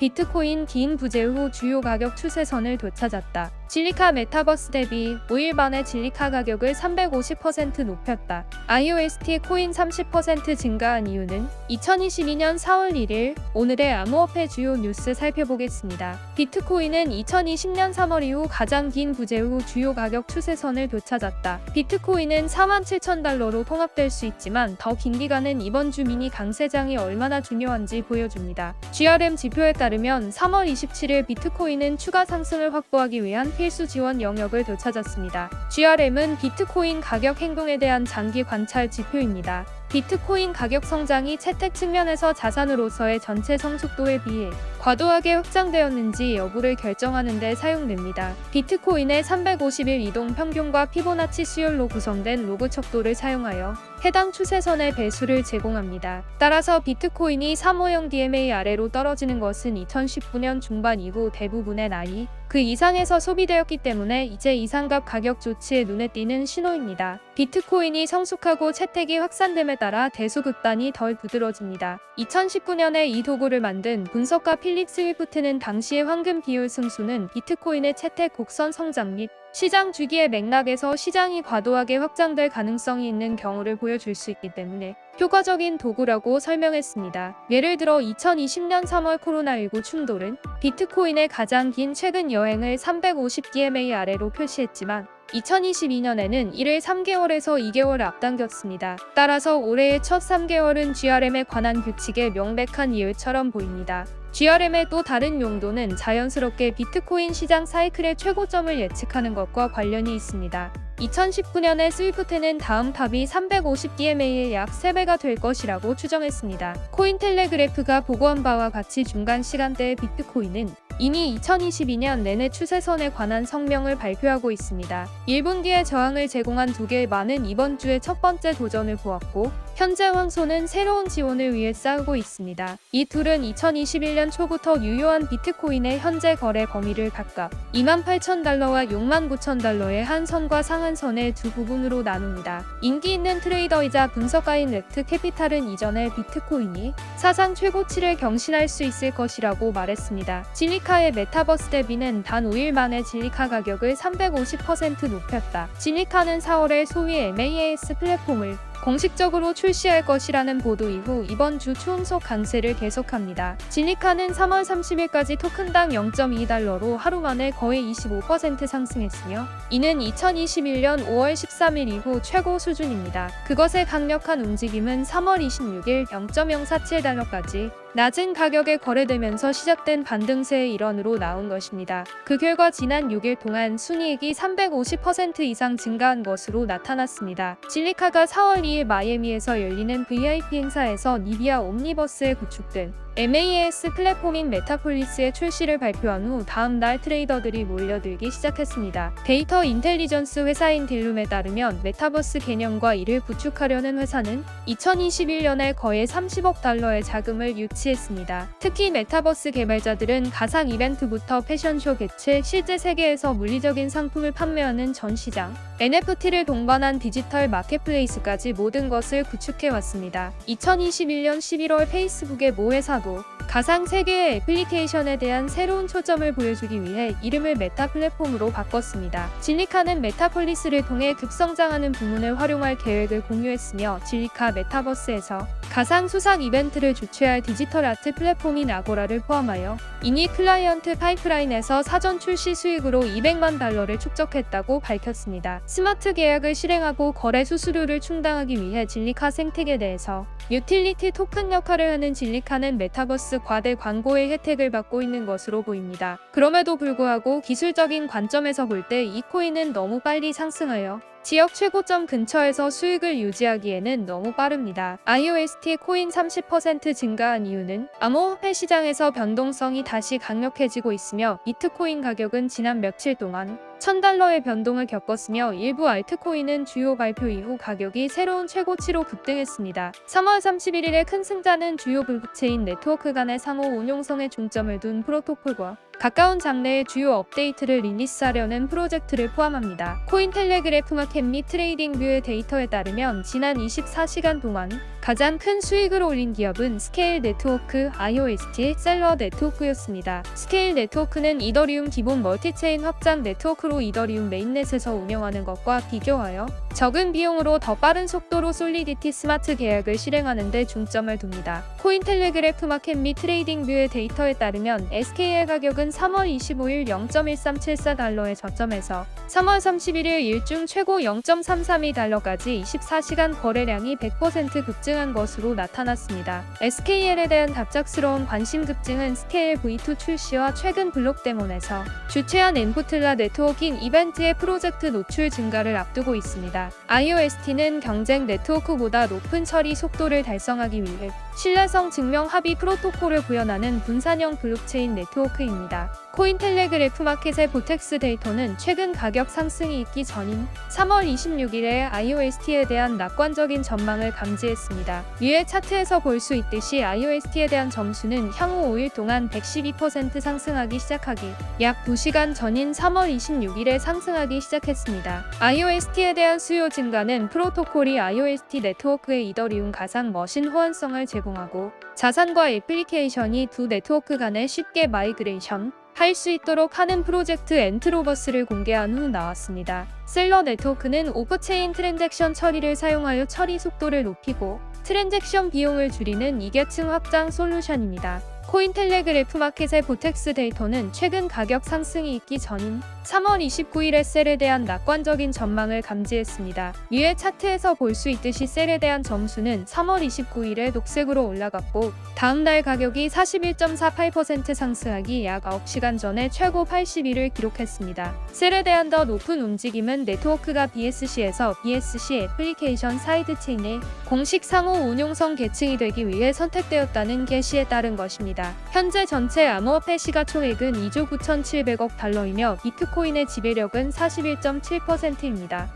비트코인 긴 부재 후 주요 가격 추세선을 되찾았다. 진리카 메타버스 대비 5일 만에 진리카 가격을 350% 높였다. IOST 코인 30% 증가한 이유는 2022년 4월 1일 오늘의 암호화폐 주요 뉴스 살펴보겠습니다. 비트코인은 2020년 3월 이후 가장 긴 부재 후 주요 가격 추세선을 되찾았다. 비트코인은 47,000달러로 통합될 수 있지만 더 긴 기간은 이번 주 미니 강세장이 얼마나 중요한지 보여줍니다. GRM 지표에 따르면 3월 27일 비트코인은 추가 상승을 확보하기 위한 필수 지원 영역을 되찾았습니다. GRM은 비트코인 가격 행동에 대한 장기 관찰 지표입니다. 비트코인 가격 성장이 채택 측면에서 자산으로서의 전체 성숙도에 비해 과도하게 확장되었는지 여부를 결정하는 데 사용됩니다. 비트코인의 350일 이동 평균과 피보나치 수열로 구성된 로그 척도를 사용하여 해당 추세선의 배수를 제공합니다. 따라서 비트코인이 350 DMA 아래로 떨어지는 것은 2019년 중반 이후 대부분의 날이 그 이상에서 소비되었기 때문에 이제 이상값 가격 조치에 눈에 띄는 신호입니다. 비트코인이 성숙하고 채택이 확산됨에 따라 대수 극단이 덜 두드러집니다. 2019년에 이 도구를 만든 분석가 필립 스위프트는 당시의 황금 비율 승수는 비트코인의 채택 곡선 성장 및 시장 주기의 맥락에서 시장이 과도하게 확장될 가능성이 있는 경우를 보여줄 수 있기 때문에 효과적인 도구라고 설명했습니다. 예를 들어 2020년 3월 코로나19 충돌은 비트코인의 가장 긴 최근 여행을 350 DMA 아래로 표시했지만 2022년에는 이를 3개월에서 2개월 앞당겼습니다. 따라서 올해의 첫 3개월은 GRM에 관한 규칙의 명백한 이유처럼 보입니다. GRM의 또 다른 용도는 자연스럽게 비트코인 시장 사이클의 최고점을 예측하는 것과 관련이 있습니다. 2019년에 스위프트는 다음 탑이 350 DMA의 약 3배가 될 것이라고 추정했습니다. 코인텔레그래프가 보고한 바와 같이 중간 시간대의 비트코인은 이미 2022년 내내 추세선에 관한 성명을 발표하고 있습니다. 1분 뒤에 저항을 제공한 두 개의 바는 이번 주의 첫 번째 도전을 보았고 현재 황소는 새로운 지원을 위해 싸우고 있습니다. 이 둘은 2021년 초부터 유효한 비트코인의 현재 거래 범위를 각각 28,000달러와 69,000달러의 한선과 상한선의 두 부분으로 나눕니다. 인기 있는 트레이더이자 분석가인 레트 캐피탈은 이전에 비트코인이 사상 최고치를 경신할 수 있을 것이라고 말했습니다. 진리카의 메타버스 대비는 단 5일 만에 진리카 가격을 350% 높였다. 진리카는 4월에 소위 MAS 플랫폼을 공식적으로 출시할 것이라는 보도 이후 이번 주 초음속 강세를 계속합니다. 진리카는 3월 30일까지 토큰당 0.2달러로 하루 만에 거의 25% 상승했으며 이는 2021년 5월 13일 이후 최고 수준입니다. 그것의 강력한 움직임은 3월 26일 0.047달러까지 낮은 가격에 거래되면서 시작된 반등세의 일원으로 나온 것입니다. 그 결과 지난 6일 동안 순이익이 350% 이상 증가한 것으로 나타났습니다. 진리카가 4월 2일 마이애미에서 열리는 VIP 행사에서 니비아 옴니버스에 구축된 MAS 플랫폼인 메타폴리스의 출시를 발표한 후 다음 날 트레이더들이 몰려들기 시작했습니다. 데이터 인텔리전스 회사인 딜룸에 따르면 메타버스 개념과 이를 구축하려는 회사는 2021년에 거의 30억 달러의 자금을 유치했습니다. 특히 메타버스 개발자들은 가상 이벤트부터 패션쇼 개최, 실제 세계에서 물리적인 상품을 판매하는 전 시장, NFT를 동반한 디지털 마켓플레이스까지 모든 것을 구축해왔습니다. 2021년 11월 페이스북의 모 회사도 가상 세계의 애플리케이션에 대한 새로운 초점을 보여주기 위해 이름을 메타 플랫폼으로 바꿨습니다. 진리카는 메타폴리스를 통해 급성장하는 부문을 활용할 계획을 공유했으며 진리카 메타버스에서 가상 수상 이벤트를 주최할 디지털 아트 플랫폼인 아고라를 포함하여 이미 클라이언트 파이프라인에서 사전 출시 수익으로 200만 달러를 축적했다고 밝혔습니다. 스마트 계약을 실행하고 거래 수수료를 충당하기 위해 진리카 생태계 내에서 유틸리티 토큰 역할을 하는 진리카는 메타버스 과대 광고의 혜택을 받고 있는 것으로 보입니다. 그럼에도 불구하고 기술적인 관점에서 볼 때 이 코인은 너무 빨리 상승하여 지역 최고점 근처에서 수익을 유지하기에는 너무 빠릅니다. IOST 코인 30% 증가한 이유는 암호화폐 시장에서 변동성이 다시 강력해지고 있으며 비트코인 가격은 지난 며칠 동안 1000달러의 변동을 겪었으며 일부 알트코인은 주요 발표 이후 가격이 새로운 최고치로 급등했습니다. 3월 31일의 큰 승자는 주요 블록체인 네트워크 간의 상호 운용성에 중점을 둔 프로토콜과 가까운 장래의 주요 업데이트를 릴리스하려는 프로젝트를 포함합니다. 코인텔레그래프 마켓 및 트레이딩뷰의 데이터에 따르면 지난 24시간 동안 가장 큰 수익을 올린 기업은 스케일 네트워크, IOST, 셀러 네트워크였습니다. 스케일 네트워크는 이더리움 기본 멀티체인 확장 네트워크로 이더리움 메인넷에서 운영하는 것과 비교하여 적은 비용으로 더 빠른 속도로 솔리디티 스마트 계약을 실행하는 데 중점을 둡니다. 코인텔레그래프 마켓 및 트레이딩뷰의 데이터에 따르면 SKL 가격은 3월 25일 0.1374달러에 저점에서 3월 31일 일중 최고 0.332달러까지 24시간 거래량이 100% 급증한 것으로 나타났습니다. SKL에 대한 갑작스러운 관심 급증은 스케일 V2 출시와 최근 블록데몬에서 주최한 엔포틀라 네트워킹 이벤트의 프로젝트 노출 증가를 앞두고 있습니다. IOST는 경쟁 네트워크보다 높은 처리 속도를 달성하기 위해 신뢰성 증명 합의 프로토콜을 구현하는 분산형 블록체인 네트워크입니다. 코인텔레그래프 마켓의 보텍스 데이터는 최근 가격 상승이 있기 전인 3월 26일에 IOST에 대한 낙관적인 전망을 감지했습니다. 위의 차트에서 볼 수 있듯이 IOST에 대한 점수는 향후 5일 동안 112% 상승하기 시작하기 약 2시간 전인 3월 26일에 상승하기 시작했습니다. IOST에 대한 수요 증가는 프로토콜이 IOST 네트워크의 이더리움 가상 머신 호환성을 제공하고 자산과 애플리케이션이 두 네트워크 간에 쉽게 마이그레이션 할 수 있도록 하는 프로젝트 엔트로버스를 공개한 후 나왔습니다. 셀러 네트워크는 오프체인 트랜잭션 처리를 사용하여 처리 속도를 높이고 트랜잭션 비용을 줄이는 이계층 확장 솔루션입니다. 코인텔레그래프 마켓의 보텍스 데이터는 최근 가격 상승이 있기 전인 3월 29일에 셀에 대한 낙관적인 전망을 감지했습니다. 위의 차트에서 볼 수 있듯이 셀에 대한 점수는 3월 29일에 녹색으로 올라갔고 다음 날 가격이 41.48% 상승하기 약 9시간 전에 최고 81을 기록했습니다. 셀에 대한 더 높은 움직임은 네트워크가 BSC에서 BSC 애플리케이션 사이드체인의 공식 상호 운용성 계층이 되기 위해 선택되었다는 게시에 따른 것입니다. 현재 전체 암호화폐 시가총액은 2조 9,700억 달러이며 비트코인의 지배력은 41.7%입니다.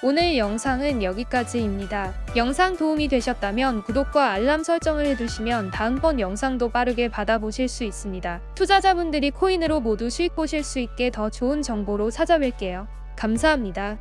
오늘 영상은 여기까지입니다. 영상 도움이 되셨다면 구독과 알람 설정을 해두시면 다음번 영상도 빠르게 받아보실 수 있습니다. 투자자분들이 코인으로 모두 수익 보실 수 있게 더 좋은 정보로 찾아뵐게요. 감사합니다.